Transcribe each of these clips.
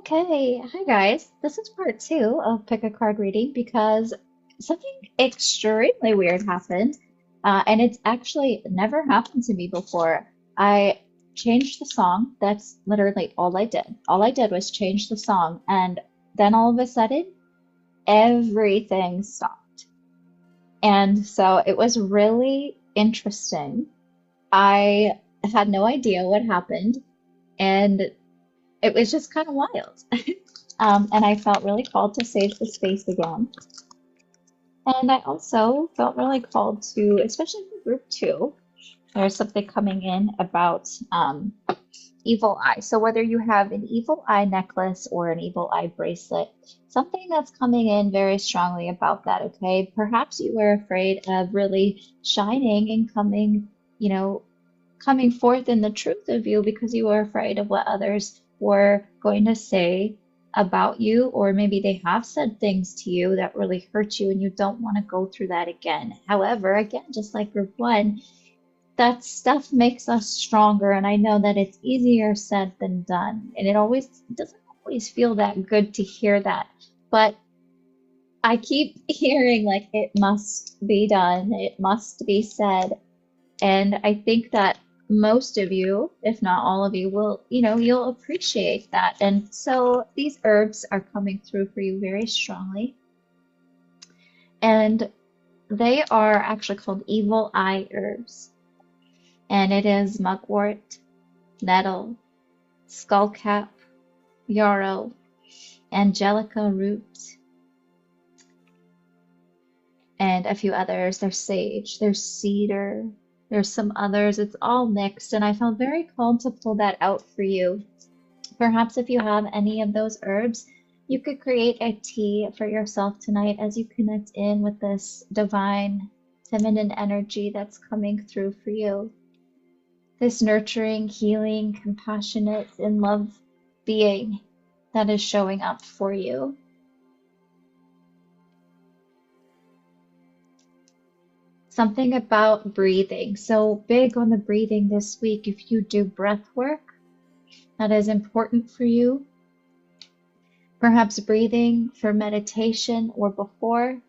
Okay, hi guys. This is part two of Pick a Card reading because something extremely weird happened, and it's actually never happened to me before. I changed the song. That's literally all I did. All I did was change the song, and then all of a sudden, everything stopped. And so it was really interesting. I had no idea what happened, and it was just kind of wild. And I felt really called to save the space again. And I also felt really called to, especially for group two, there's something coming in about evil eye. So whether you have an evil eye necklace or an evil eye bracelet, something that's coming in very strongly about that, okay? Perhaps you were afraid of really shining and coming, you know, coming forth in the truth of you because you were afraid of what others were going to say about you, or maybe they have said things to you that really hurt you and you don't want to go through that again. However, again, just like group one, that stuff makes us stronger. And I know that it's easier said than done. And it doesn't always feel that good to hear that. But I keep hearing like it must be done, it must be said. And I think that most of you, if not all of you, will, you'll appreciate that. And so these herbs are coming through for you very strongly. And they are actually called evil eye herbs. And it is mugwort, nettle, skullcap, yarrow, angelica root, and a few others. There's sage, there's cedar, there's some others. It's all mixed, and I felt very called to pull that out for you. Perhaps if you have any of those herbs, you could create a tea for yourself tonight as you connect in with this divine feminine energy that's coming through for you. This nurturing, healing, compassionate, in love being that is showing up for you. Something about breathing. So big on the breathing this week. If you do breath work, that is important for you. Perhaps breathing for meditation or before.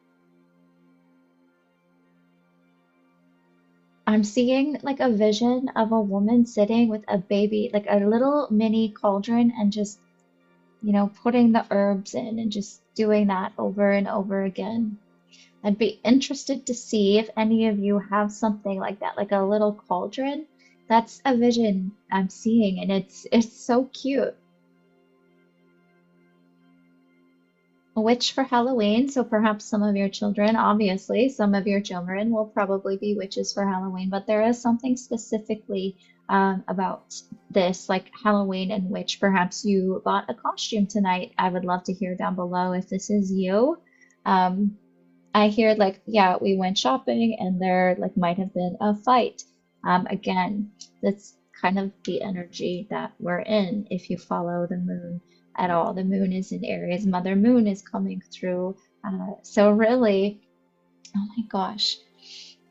I'm seeing like a vision of a woman sitting with a baby, like a little mini cauldron, and just, putting the herbs in and just doing that over and over again. I'd be interested to see if any of you have something like that, like a little cauldron. That's a vision I'm seeing, and it's so cute. A witch for Halloween, so perhaps some of your children, obviously, some of your children will probably be witches for Halloween, but there is something specifically about this, like Halloween and witch. Perhaps you bought a costume tonight. I would love to hear down below if this is you. Um, I hear like, yeah, we went shopping and there like might have been a fight. Again, that's kind of the energy that we're in if you follow the moon at all. The moon is in Aries, Mother Moon is coming through. So really, oh my gosh,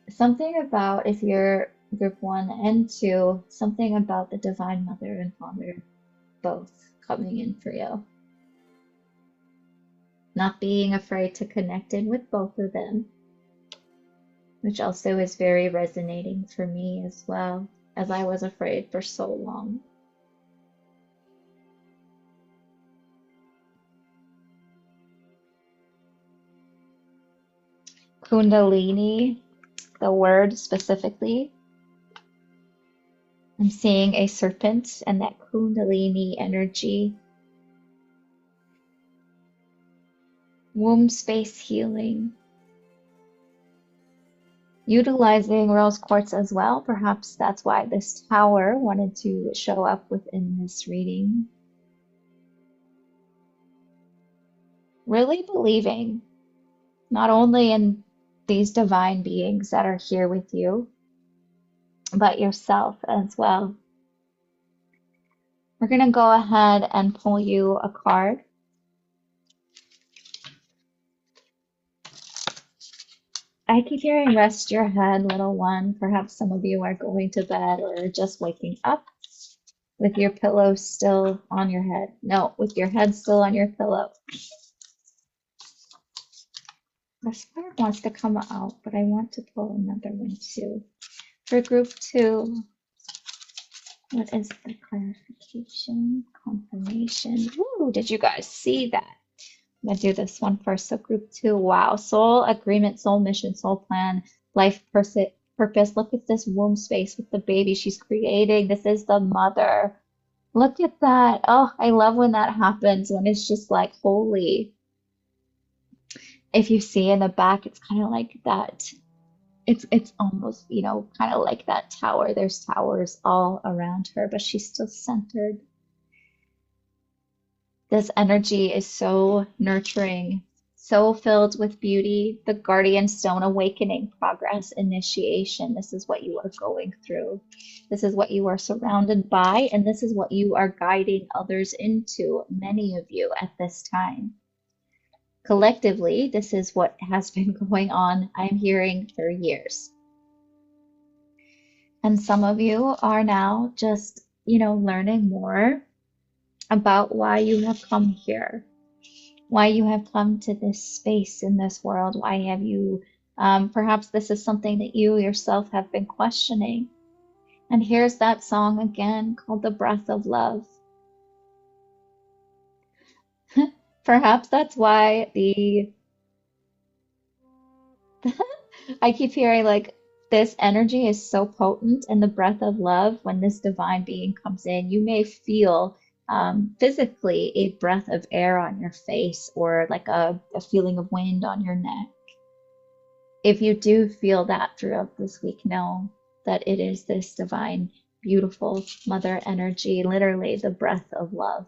something about if you're group one and two, something about the Divine Mother and Father both coming in for you. Not being afraid to connect in with both of them, which also is very resonating for me as well, as I was afraid for so long. Kundalini, the word specifically, I'm seeing a serpent and that Kundalini energy, womb space healing, utilizing rose quartz as well. Perhaps that's why this tower wanted to show up within this reading. Really believing not only in these divine beings that are here with you, but yourself as well. We're going to go ahead and pull you a card. I keep hearing rest your head, little one. Perhaps some of you are going to bed or just waking up. with your pillow still on your head. No, with your head still on your pillow. The spirit wants to come out, but I want to pull another one too. For group two, what is the clarification? Confirmation. Ooh, did you guys see that? I'm gonna do this one first. So group two, wow. Soul agreement, soul mission, soul plan, life purpose. Look at this womb space with the baby she's creating. This is the mother. Look at that. Oh, I love when that happens, when it's just like holy. If you see in the back, it's kind of like that. It's almost, kind of like that tower. There's towers all around her, but she's still centered. This energy is so nurturing, so filled with beauty. The guardian stone, awakening, progress, initiation. This is what you are going through. This is what you are surrounded by, and this is what you are guiding others into, many of you at this time. Collectively, this is what has been going on, I'm hearing, for years. And some of you are now just, learning more about why you have come here, why you have come to this space in this world. Why have you, perhaps this is something that you yourself have been questioning. And here's that song again called The Breath of Love. Perhaps that's why I keep hearing like this energy is so potent, and the breath of love, when this divine being comes in, you may feel physically a breath of air on your face, or like a feeling of wind on your neck. If you do feel that throughout this week, know that it is this divine, beautiful mother energy, literally the breath of love.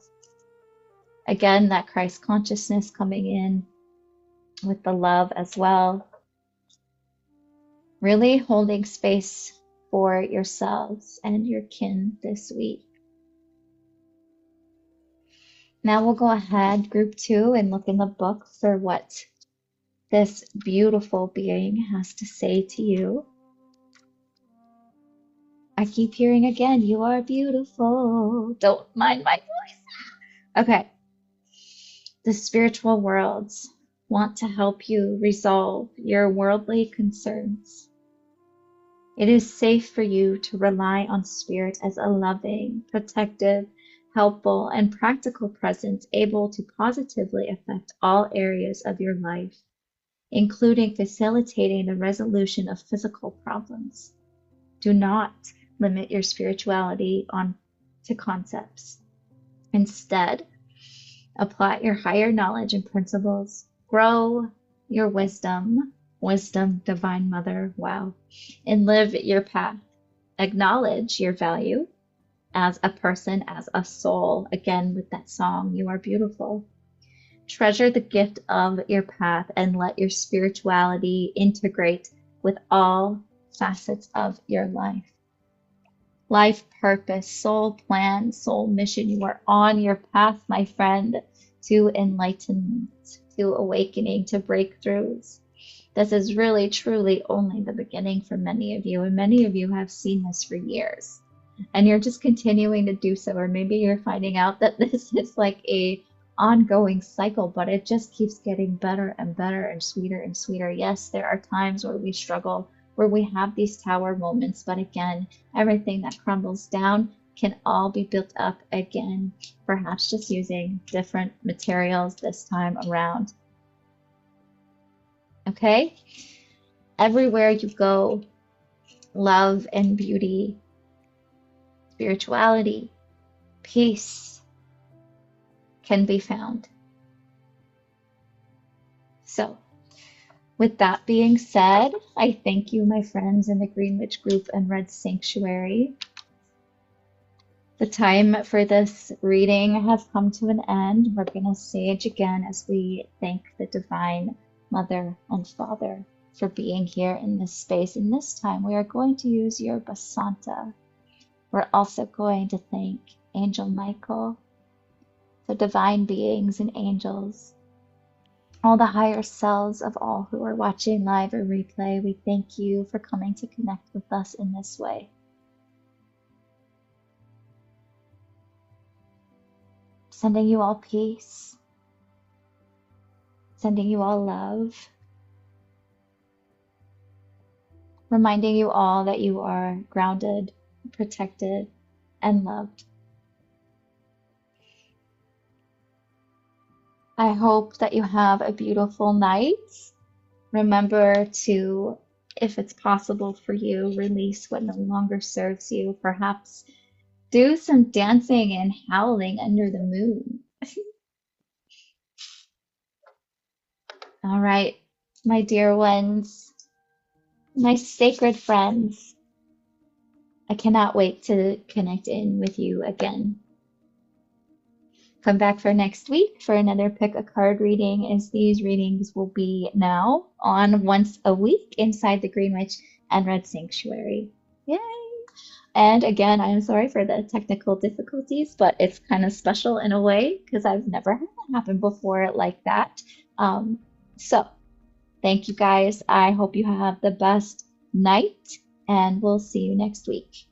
Again, that Christ consciousness coming in with the love as well. Really holding space for yourselves and your kin this week. Now we'll go ahead, group two, and look in the book for what this beautiful being has to say to you. I keep hearing again, you are beautiful. Don't mind my voice. Okay. The spiritual worlds want to help you resolve your worldly concerns. It is safe for you to rely on Spirit as a loving, protective, helpful, and practical presence able to positively affect all areas of your life, including facilitating the resolution of physical problems. Do not limit your spirituality to concepts. Instead, apply your higher knowledge and principles, grow your wisdom, divine mother, wow, and live your path. Acknowledge your value as a person, as a soul. Again, with that song, you are beautiful. Treasure the gift of your path and let your spirituality integrate with all facets of your life. Life purpose, soul plan, soul mission. You are on your path, my friend, to enlightenment, to awakening, to breakthroughs. This is really, truly only the beginning for many of you, and many of you have seen this for years. And you're just continuing to do so, or maybe you're finding out that this is like a ongoing cycle, but it just keeps getting better and better and sweeter and sweeter. Yes, there are times where we struggle, where we have these tower moments, but again, everything that crumbles down can all be built up again, perhaps just using different materials this time around. Okay? Everywhere you go, love and beauty, spirituality, peace can be found. So, with that being said, I thank you, my friends in the Green Witch Group and Red Sanctuary. The time for this reading has come to an end. We're going to sage again as we thank the Divine Mother and Father for being here in this space. And this time we are going to use Yerba Santa. We're also going to thank Angel Michael, the divine beings and angels, all the higher selves of all who are watching live or replay. We thank you for coming to connect with us in this way. Sending you all peace, sending you all love, reminding you all that you are grounded, protected, and loved. I hope that you have a beautiful night. Remember to, if it's possible for you, release what no longer serves you. Perhaps do some dancing and howling under the moon. All right, my dear ones, my sacred friends, I cannot wait to connect in with you again. Come back for next week for another pick a card reading, as these readings will be now on once a week inside the Green Witch and Red Sanctuary. Yay! And again, I'm sorry for the technical difficulties, but it's kind of special in a way because I've never had that happen before like that. Um, so, thank you guys. I hope you have the best night, and we'll see you next week.